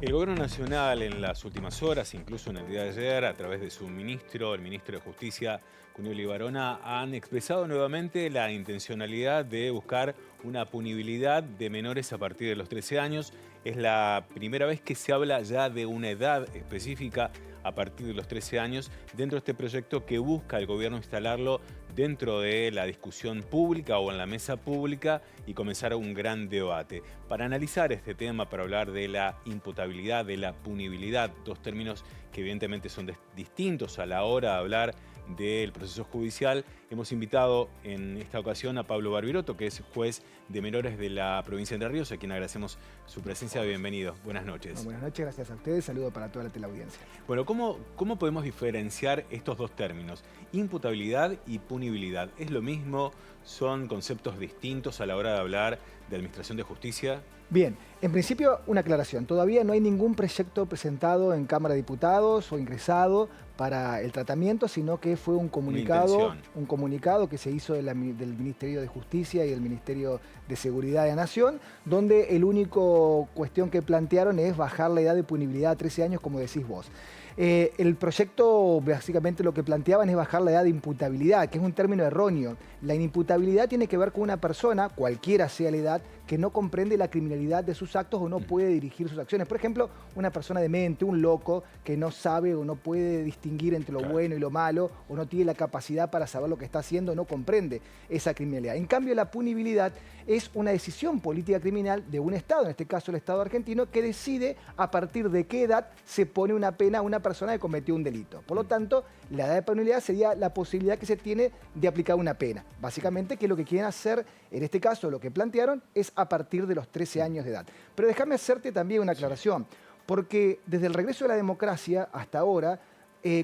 El Gobierno Nacional en las últimas horas, incluso en el día de ayer, a través de su ministro, el ministro de Justicia, Cunio Libarona, han expresado nuevamente la intencionalidad de buscar una punibilidad de menores a partir de los 13 años. Es la primera vez que se habla ya de una edad específica a partir de los 13 años dentro de este proyecto que busca el gobierno instalarlo dentro de la discusión pública o en la mesa pública y comenzar un gran debate. Para analizar este tema, para hablar de la imputabilidad, de la punibilidad, dos términos que evidentemente son distintos a la hora de hablar del proceso judicial, hemos invitado en esta ocasión a Pablo Barbiroto, que es juez de menores de la provincia de Entre Ríos, a quien agradecemos su presencia. Bienvenido. Buenas noches. Buenas noches, gracias a ustedes. Saludo para toda la teleaudiencia. Bueno, ¿cómo podemos diferenciar estos dos términos? Imputabilidad y punibilidad. ¿Es lo mismo? ¿Son conceptos distintos a la hora de hablar de administración de justicia? Bien, en principio una aclaración. Todavía no hay ningún proyecto presentado en Cámara de Diputados o ingresado para el tratamiento, sino que fue un comunicado que se hizo del Ministerio de Justicia y del Ministerio de Seguridad de la Nación, donde el único cuestión que plantearon es bajar la edad de punibilidad a 13 años, como decís vos. El proyecto básicamente lo que planteaban es bajar la edad de imputabilidad, que es un término erróneo. La inimputabilidad tiene que ver con una persona, cualquiera sea la edad, que no comprende la criminalidad de sus actos o no puede dirigir sus acciones. Por ejemplo, una persona demente, un loco, que no sabe o no puede distinguir entre lo bueno y lo malo, o no tiene la capacidad para saber lo que está haciendo, no comprende esa criminalidad. En cambio, la punibilidad es una decisión política criminal de un Estado, en este caso el Estado argentino, que decide a partir de qué edad se pone una pena a una persona que cometió un delito. Por lo tanto, la edad de punibilidad sería la posibilidad que se tiene de aplicar una pena. Básicamente, que lo que quieren hacer, en este caso, lo que plantearon, es a partir de los 13 años de edad. Pero déjame hacerte también una aclaración, porque desde el regreso de la democracia hasta ahora,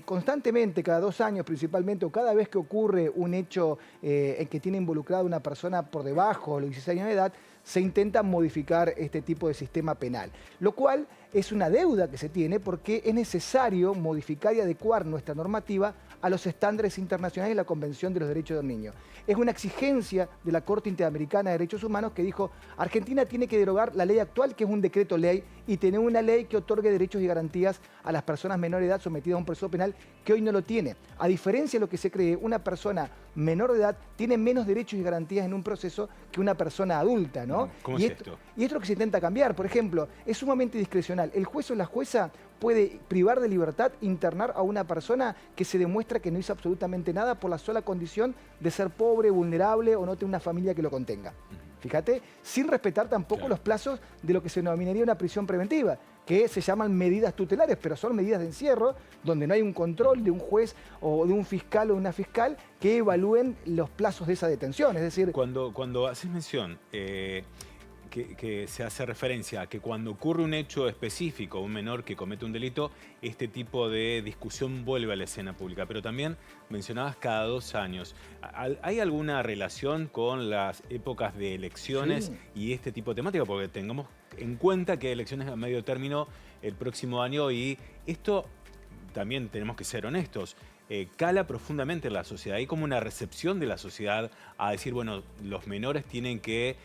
constantemente, cada 2 años principalmente, o cada vez que ocurre un hecho en que tiene involucrada una persona por debajo de los 16 años de edad, se intenta modificar este tipo de sistema penal, lo cual es una deuda que se tiene porque es necesario modificar y adecuar nuestra normativa a los estándares internacionales de la Convención de los Derechos del Niño. Es una exigencia de la Corte Interamericana de Derechos Humanos que dijo: Argentina tiene que derogar la ley actual, que es un decreto ley, y tener una ley que otorgue derechos y garantías a las personas menores de edad sometidas a un proceso penal, que hoy no lo tiene. A diferencia de lo que se cree, una persona menor de edad tiene menos derechos y garantías en un proceso que una persona adulta, ¿no? ¿Cómo es esto? Y esto es lo que se intenta cambiar. Por ejemplo, es sumamente discrecional. El juez o la jueza puede privar de libertad, internar a una persona que se demuestra que no hizo absolutamente nada por la sola condición de ser pobre, vulnerable o no tener una familia que lo contenga. Fíjate, sin respetar tampoco los plazos de lo que se denominaría una prisión preventiva, que se llaman medidas tutelares, pero son medidas de encierro donde no hay un control de un juez o de un fiscal o de una fiscal que evalúen los plazos de esa detención. Es decir, Cuando haces mención que se hace referencia a que cuando ocurre un hecho específico, un menor que comete un delito, este tipo de discusión vuelve a la escena pública. Pero también mencionabas cada 2 años. ¿Hay alguna relación con las épocas de elecciones y este tipo de temática? Porque tengamos en cuenta que hay elecciones a medio término el próximo año y esto también tenemos que ser honestos. Cala profundamente en la sociedad. Hay como una recepción de la sociedad a decir, bueno, los menores tienen que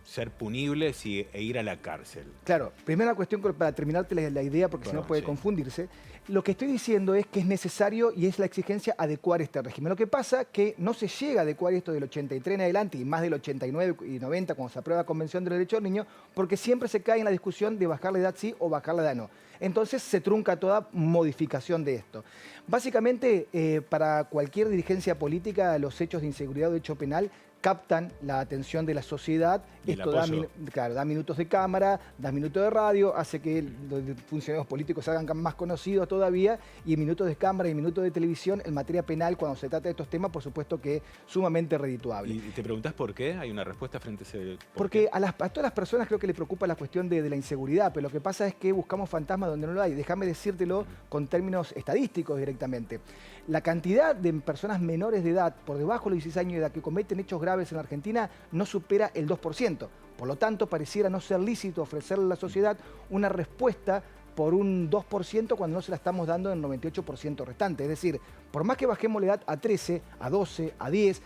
ser punibles e ir a la cárcel. Claro, primera cuestión para terminarte la idea, porque si no puede confundirse. Lo que estoy diciendo es que es necesario y es la exigencia adecuar este régimen. Lo que pasa es que no se llega a adecuar esto del 83 en adelante y más del 89 y 90 cuando se aprueba la Convención de los Derechos del Niño, porque siempre se cae en la discusión de bajar la edad sí o bajar la edad no. Entonces se trunca toda modificación de esto. Básicamente, para cualquier dirigencia política, los hechos de inseguridad o de hecho penal captan la atención de la sociedad. Esto da minutos de cámara, da minutos de radio, hace que los funcionarios políticos se hagan más conocidos todavía, y minutos de cámara y minutos de televisión en materia penal, cuando se trata de estos temas, por supuesto que es sumamente redituable. ¿Y te preguntás por qué? ¿Hay una respuesta frente a ese...? Porque a todas las personas creo que le preocupa la cuestión de la inseguridad, pero lo que pasa es que buscamos fantasmas donde no lo hay. Déjame decírtelo con términos estadísticos directamente. La cantidad de personas menores de edad, por debajo de los 16 años de edad, que cometen hechos graves en la Argentina, no supera el 2%. Por lo tanto, pareciera no ser lícito ofrecerle a la sociedad una respuesta por un 2% cuando no se la estamos dando en el 98% restante. Es decir, por más que bajemos la edad a 13, a 12, a 10,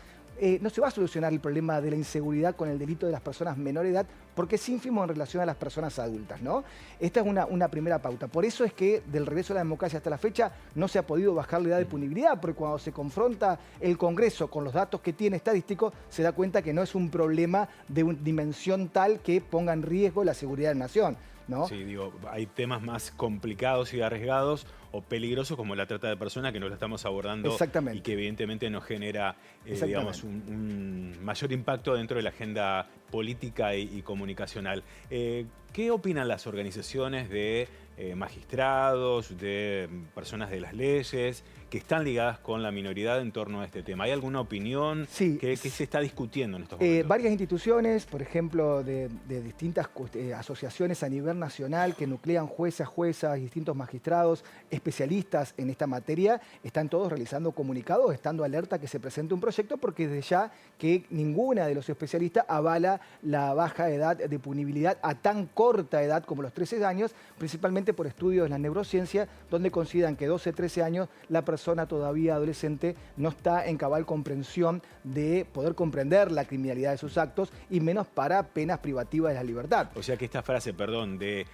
no se va a solucionar el problema de la inseguridad con el delito de las personas menores de edad, porque es ínfimo en relación a las personas adultas, ¿no? Esta es una primera pauta. Por eso es que del regreso a la democracia hasta la fecha no se ha podido bajar la edad de punibilidad, porque cuando se confronta el Congreso con los datos que tiene estadísticos, se da cuenta que no es un problema de una dimensión tal que ponga en riesgo la seguridad de la nación, ¿no? Sí, digo, hay temas más complicados y arriesgados o peligrosos como la trata de personas que no lo estamos abordando y que evidentemente nos genera digamos, un mayor impacto dentro de la agenda política y comunicacional. ¿Qué opinan las organizaciones de magistrados, de personas de las leyes que están ligadas con la minoridad en torno a este tema? ¿Hay alguna opinión que se está discutiendo en estos momentos? Varias instituciones, por ejemplo, de distintas asociaciones a nivel nacional que nuclean jueces, juezas, distintos magistrados, especialistas en esta materia, están todos realizando comunicados, estando alerta que se presente un proyecto, porque desde ya que ninguna de los especialistas avala la baja edad de punibilidad a tan corta edad como los 13 años, principalmente por estudios de la neurociencia, donde consideran que 12, 13 años la persona todavía adolescente no está en cabal comprensión de poder comprender la criminalidad de sus actos y menos para penas privativas de la libertad. O sea que esta frase, perdón, de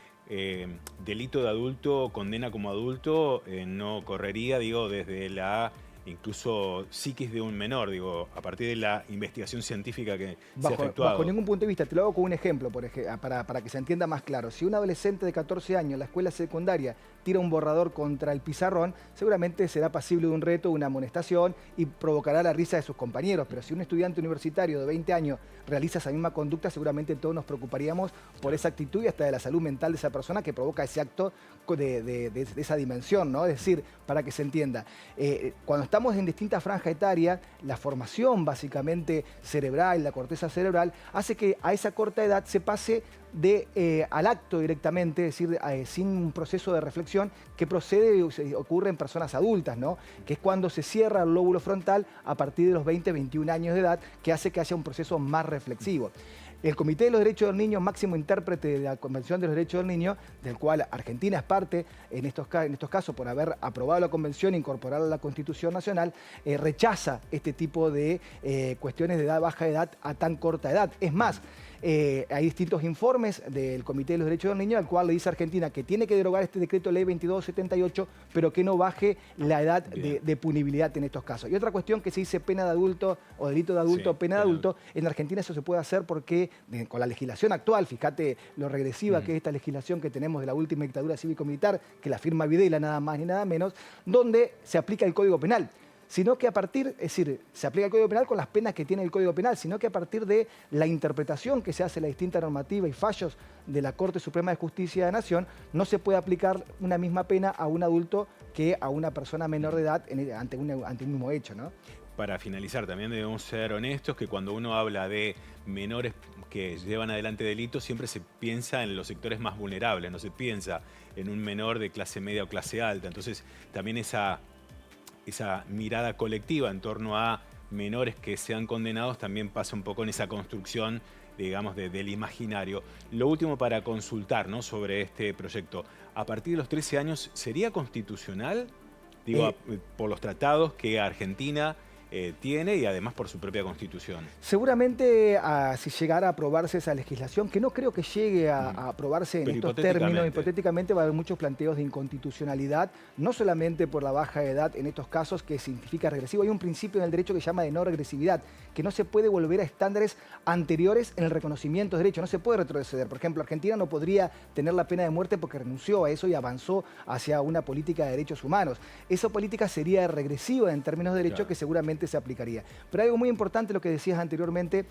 delito de adulto, condena como adulto, no correría, digo, desde la incluso psiquis de un menor, digo, a partir de la investigación científica que se ha efectuado. Bajo ningún punto de vista. Te lo hago con un ejemplo, para que se entienda más claro. Si un adolescente de 14 años en la escuela secundaria tira un borrador contra el pizarrón, seguramente será pasible de un reto, una amonestación y provocará la risa de sus compañeros. Pero si un estudiante universitario de 20 años realiza esa misma conducta, seguramente todos nos preocuparíamos por esa actitud y hasta de la salud mental de esa persona que provoca ese acto de esa dimensión, ¿no? Es decir, para que se entienda, cuando estamos en distintas franjas etarias, la formación básicamente cerebral, la corteza cerebral, hace que a esa corta edad se pase al acto directamente, es decir, sin un proceso de reflexión que ocurre en personas adultas, ¿no? Que es cuando se cierra el lóbulo frontal a partir de los 20, 21 años de edad, que hace que haya un proceso más reflexivo. El Comité de los Derechos del Niño, máximo intérprete de la Convención de los Derechos del Niño, del cual Argentina es parte en estos casos por haber aprobado la Convención e incorporarla a la Constitución Nacional, rechaza este tipo de cuestiones de baja edad a tan corta edad. Es más, hay distintos informes del Comité de los Derechos del Niño, al cual le dice a Argentina que tiene que derogar este decreto ley 2278, pero que no baje la edad de punibilidad en estos casos. Y otra cuestión que se dice pena de adulto o delito de adulto o pena de adulto, en Argentina eso se puede hacer porque con la legislación actual, fíjate lo regresiva que es esta legislación que tenemos de la última dictadura cívico-militar, que la firma Videla nada más ni nada menos, donde se aplica el Código Penal. Sino que a partir, es decir, se aplica el Código Penal con las penas que tiene el Código Penal, sino que a partir de la interpretación que se hace de la distinta normativa y fallos de la Corte Suprema de Justicia de la Nación, no se puede aplicar una misma pena a un adulto que a una persona menor de edad ante un mismo hecho, ¿no? Para finalizar, también debemos ser honestos que cuando uno habla de menores que llevan adelante delitos, siempre se piensa en los sectores más vulnerables, no se piensa en un menor de clase media o clase alta. Entonces, también esa mirada colectiva en torno a menores que sean condenados también pasa un poco en esa construcción, digamos, del imaginario. Lo último para consultar, ¿no?, sobre este proyecto. A partir de los 13 años, ¿sería constitucional? Digo, por los tratados que Argentina tiene y además por su propia constitución. Seguramente si llegara a aprobarse esa legislación, que no creo que llegue a aprobarse en estos términos, hipotéticamente va a haber muchos planteos de inconstitucionalidad, no solamente por la baja edad en estos casos que significa regresivo, hay un principio en el derecho que se llama de no regresividad, que no se puede volver a estándares anteriores en el reconocimiento de derechos, no se puede retroceder. Por ejemplo, Argentina no podría tener la pena de muerte porque renunció a eso y avanzó hacia una política de derechos humanos. Esa política sería regresiva en términos de derechos que seguramente se aplicaría. Pero hay algo muy importante, lo que decías anteriormente,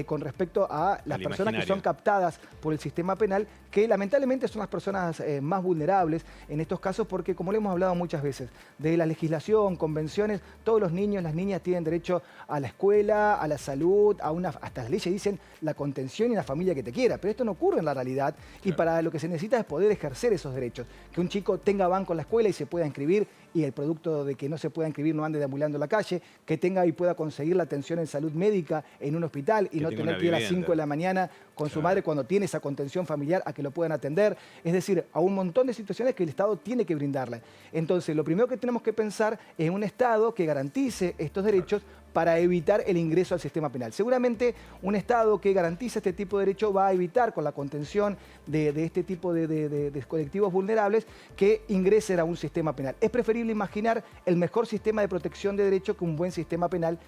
con respecto a las personas que son captadas por el sistema penal, que lamentablemente son las personas más vulnerables en estos casos, porque como le hemos hablado muchas veces, de la legislación, convenciones, todos los niños, las niñas tienen derecho a la escuela, a la salud, hasta las leyes dicen la contención y la familia que te quiera, pero esto no ocurre en la realidad y para lo que se necesita es poder ejercer esos derechos, que un chico tenga banco en la escuela y se pueda inscribir y el producto de que no se pueda inscribir no ande deambulando en la calle, que tenga y pueda conseguir la atención en salud médica en un hospital y no tener que ir a las 5 de la mañana con su madre cuando tiene esa contención familiar a que lo puedan atender. Es decir, a un montón de situaciones que el Estado tiene que brindarle. Entonces, lo primero que tenemos que pensar es un Estado que garantice estos derechos para evitar el ingreso al sistema penal. Seguramente un Estado que garantiza este tipo de derecho va a evitar, con la contención de este tipo de colectivos vulnerables, que ingresen a un sistema penal. Es preferible imaginar el mejor sistema de protección de derechos que un buen sistema penal,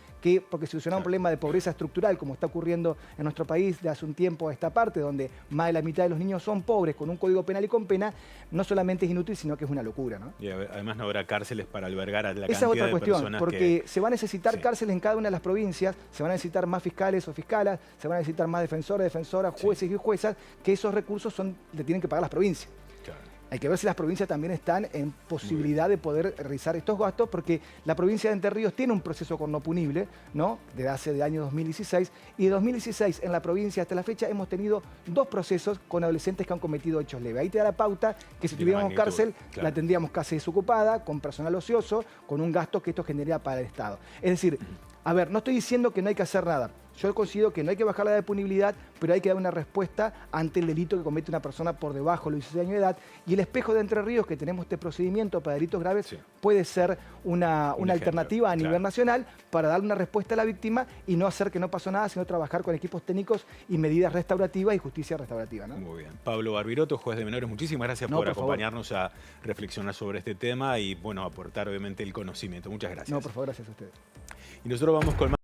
porque solucionar un problema de pobreza estructural, como está ocurriendo en nuestro país de hace un tiempo a esta parte, donde más de la mitad de los niños son pobres, con un código penal y con pena, no solamente es inútil, sino que es una locura, ¿no? Y además no habrá cárceles para albergar a la Esa es cantidad otra de cuestión, personas porque se va a necesitar Sí. cárceles en cada una de las provincias, se van a necesitar más fiscales o fiscalas, se van a necesitar más defensores, defensoras, jueces y juezas, que esos recursos le tienen que pagar las provincias. Claro. Hay que ver si las provincias también están en posibilidad de poder realizar estos gastos, porque la provincia de Entre Ríos tiene un proceso con no punible, ¿no? Desde hace el año 2016, y de 2016 en la provincia hasta la fecha hemos tenido 2 procesos con adolescentes que han cometido hechos leves. Ahí te da la pauta que si tuviéramos cárcel, claro, la tendríamos casi desocupada, con personal ocioso, con un gasto que esto generaría para el Estado. Es decir, a ver, no estoy diciendo que no hay que hacer nada. Yo considero que no hay que bajar la edad de punibilidad, pero hay que dar una respuesta ante el delito que comete una persona por debajo de los 16 años de edad. Y el espejo de Entre Ríos, que tenemos este procedimiento para delitos graves, Sí. puede ser una ejemplo, alternativa a nivel claro. nacional para dar una respuesta a la víctima y no hacer que no pasó nada, sino trabajar con equipos técnicos y medidas restaurativas y justicia restaurativa, ¿no? Muy bien. Pablo Barbiroto, juez de menores, muchísimas gracias por favor. acompañarnos a reflexionar sobre este tema y, bueno, aportar obviamente el conocimiento. Muchas gracias. No, por favor, gracias a ustedes. Y nosotros vamos con más.